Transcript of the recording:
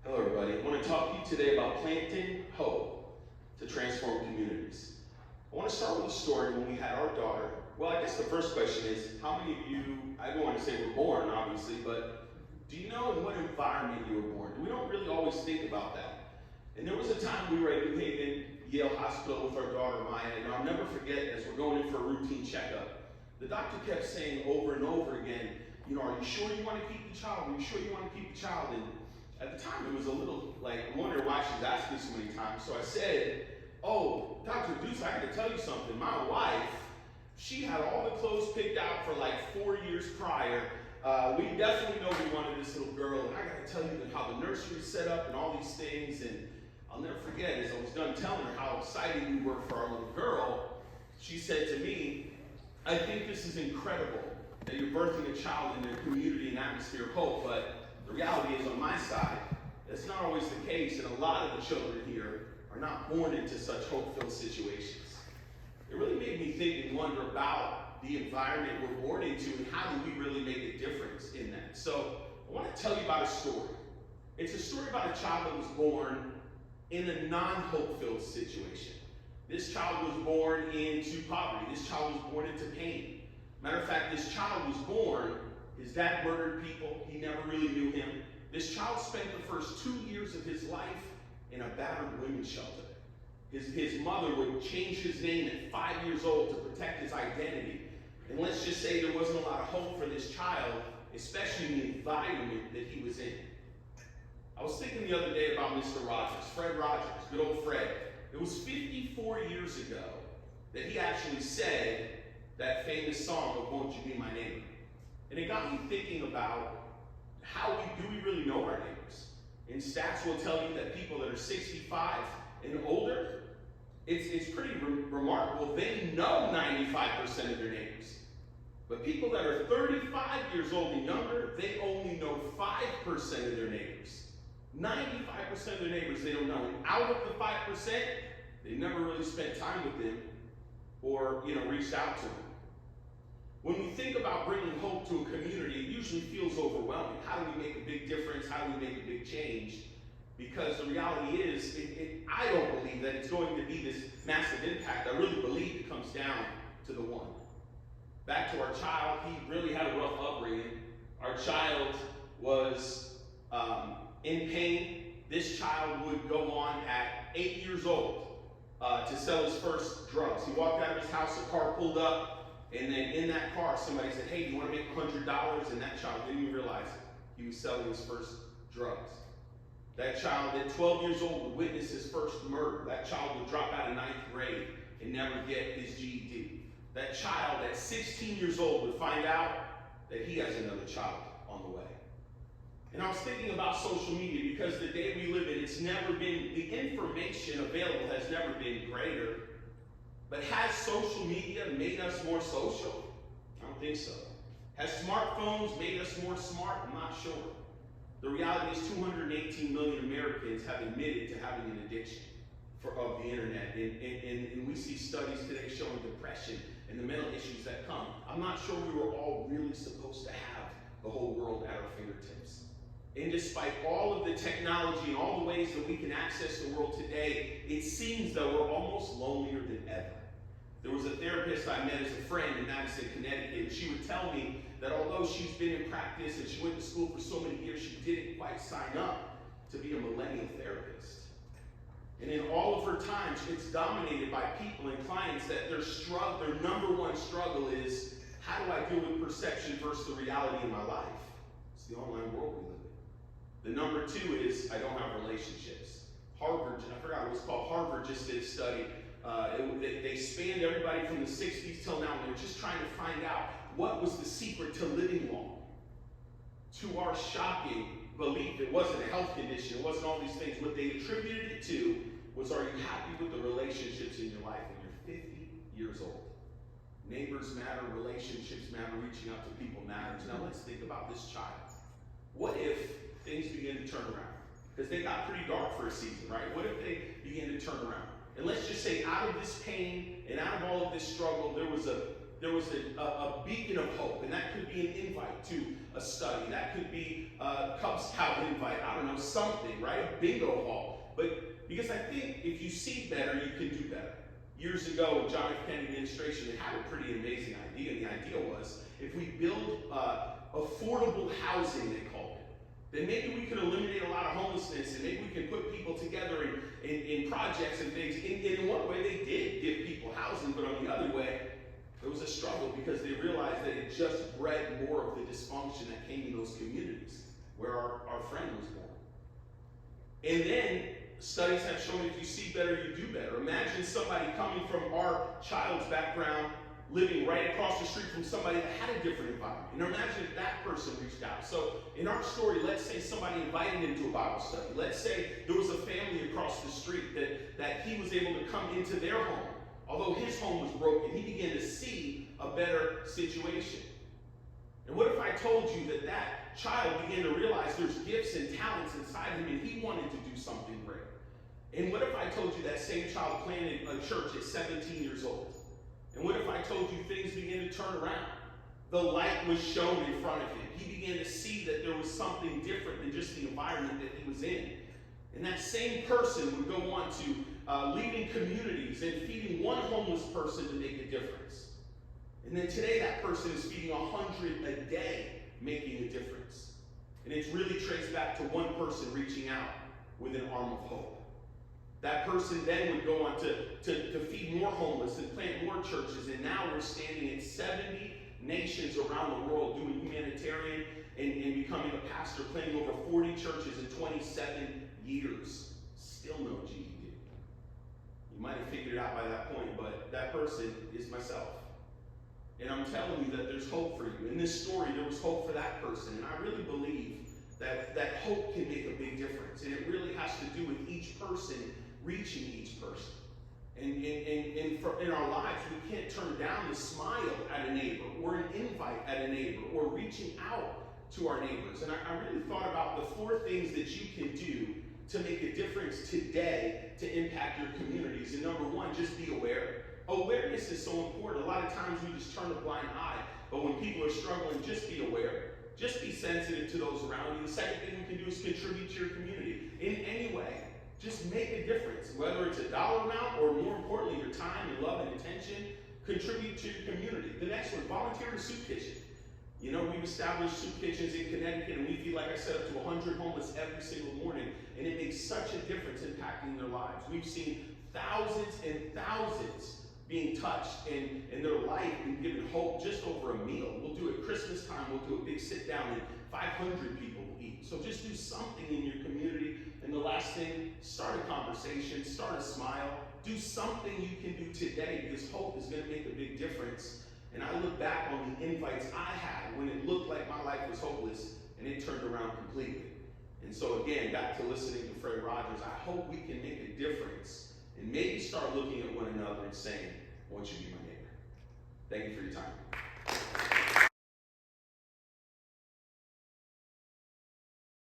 Hello everybody, I want to talk to you today about planting hope to transform communities. I want to start with a story when we had our daughter. Well, I guess the first question is, how many of you, I don't want to say were born obviously, but do you know in what environment you were born? We don't really always think about that. And there was a time we were at New Haven Yale Hospital with our daughter Maya, and I'll never forget as we're going in for a routine checkup, the doctor kept saying over and over again, are you sure you want to keep the child? Are you sure you want to keep the child? And at the time, it was a little, I wondered why she's asking me so many times. So I said, oh, Dr. Deuce, I got to tell you something. My wife, she had all the clothes picked out for 4 years prior. We definitely know we wanted this little girl. And I got to tell you how the nursery is set up and all these things. And I'll never forget, as I was done telling her how excited we were for our little girl, she said to me, I think this is incredible that you're birthing a child in a community and atmosphere of hope, but the reality is on my side, that's not always the case, and a lot of the children here are not born into such hope-filled situations. It really made me think and wonder about the environment we're born into and how do we really make a difference in that. So I want to tell you about a story. It's a story about a child that was born in a non-hope-filled situation. This child was born into poverty. This child was born into pain. Matter of fact, this child was born, his dad murdered people, he never really knew him. This child spent the first 2 years of his life in a battered women's shelter. His mother would change his name at 5 years old to protect his identity. And let's just say there wasn't a lot of hope for this child, especially in the environment that he was in. I was thinking the other day about Mr. Rogers, Fred Rogers, good old Fred. It was 54 years ago that he actually said that famous song of Won't You Be My Neighbor. And it got me thinking about how we really know our neighbors. And stats will tell you that people that are 65 and older, it's pretty remarkable. They know 95% of their neighbors. But people that are 35 years old and younger, they only know 5% of their neighbors. 95% of their neighbors they don't know. And out of the 5%, they never really spent time with them or reached out to them. When we think about bringing hope to a community, it usually feels overwhelming. How do we make a big difference? How do we make a big change? Because the reality is, I don't believe that it's going to be this massive impact. I really believe it comes down to the one. Back to our child, he really had a rough upbringing. Our child was in pain. This child would go on at 8 years old to sell his first drugs. He walked out of his house, a car pulled up, and then in that car, somebody said, hey, do you want to make $100? And that child didn't even realize it. He was selling his first drugs. That child at 12 years old would witness his first murder. That child would drop out of 9th grade and never get his GED. That child at 16 years old would find out that he has another child on the way. And I was thinking about social media because the day we live in, the information available has never been greater. But has social media made us more social? I don't think so. Has smartphones made us more smart? I'm not sure. The reality is 218 million Americans have admitted to having an addiction of the internet. And we see studies today showing depression and the mental issues that come. I'm not sure we were all really supposed to have the whole world at our fingertips. And despite all of the technology and all the ways that we can access the world today, it seems that we're almost lonelier than ever. There was a therapist I met as a friend in Madison, Connecticut, and she would tell me that although she's been in practice and she went to school for so many years, she didn't quite sign up to be a millennial therapist. And in all of her time, it's dominated by people and clients that their number one struggle is, how do I deal with perception versus the reality in my life? It's the online world we live in. The number two is, I don't have relationships. Harvard, I forgot what it was called, Harvard just did a study. They spanned everybody from the 60s till now, and they were just trying to find out what was the secret to living long. To our shocking belief, it wasn't a health condition, it wasn't all these things. What they attributed it to was, are you happy with the relationships in your life when you're 50 years old? Neighbors matter, relationships matter, reaching out to people matters. Now let's think about this child. What if things begin to turn around? Because they got pretty dark for a season, right? What if they begin to turn around? And let's just say out of this pain and out of all of this struggle, there was a beacon of hope, and that could be an invite invite to a study. That could be a Cub Scout invite, I don't know, something, right? Bingo hall. But because I think if you see better, you can do better. Years ago, in John F. Kennedy administration, they had a pretty amazing idea. And the idea was, if we build affordable housing, they called it, then maybe we could eliminate a lot of homelessness, and maybe we can put people together in projects and things. And in one way, they did give people housing, but on the other way, it was a struggle because they realized that it just bred more of the dysfunction that came in those communities where our friend was born. And then studies have shown if you see better, you do better. Imagine somebody coming from our child's background, living right across the street from somebody that had a different environment. And imagine if that person reached out. So in our story, let's say somebody invited him to a Bible study. Let's say there was a family across the street that he was able to come into their home. Although his home was broken, he began to see a better situation. And what if I told you that that child began to realize there's gifts and talents inside him and he wanted to do something great? And what if I told you that same child planted a church at 17 years old? And what if I told you things began to turn around? The light was shown in front of him. He began to see that there was something different than just the environment that he was in. And that same person would go on to leading communities and feeding one homeless person to make a difference. And then today that person is feeding 100 a day, making a difference. And it's really traced back to one person reaching out with an arm of hope. That person then would go on to feed more homeless and plant more churches. And now we're standing in 70 nations around the world doing humanitarian and becoming a pastor, planting over 40 churches in 27 years. Still no GED. You might have figured it out by that point, but that person is myself. And I'm telling you that there's hope for you. In this story, there was hope for that person. And I really believe that hope can make a big difference. And it really has to do with each person reaching each person. And in our lives, we can't turn down the smile at a neighbor or an invite at a neighbor or reaching out to our neighbors. And I really thought about the 4 things that you can do to make a difference today to impact your communities. And number 1, just be aware. Awareness is so important. A lot of times we just turn a blind eye. But when people are struggling, just be aware. Just be sensitive to those around you. The second thing you can do is contribute to your community in any way. Just make a difference, whether it's a dollar amount or more importantly, your time, your love, and attention. Contribute to your community. The next one, volunteer to soup kitchen. You know, we've established soup kitchens in Connecticut, and we feed, like I said, up to 100 homeless every single morning, and it makes such a difference impacting their lives. We've seen thousands and thousands being touched and their life being given hope just over a meal. We'll do it Christmas time, we'll do a big sit down, and 500 people will eat. So just do something in your community. And the last thing, start a conversation, start a smile, do something you can do today, because hope is going to make a big difference. And I look back on the invites I had when it looked like my life was hopeless, and it turned around completely. And so again, back to listening to Fred Rogers, I hope we can make a difference and maybe start looking at one another and saying, I want you to be my neighbor. Thank you for your time.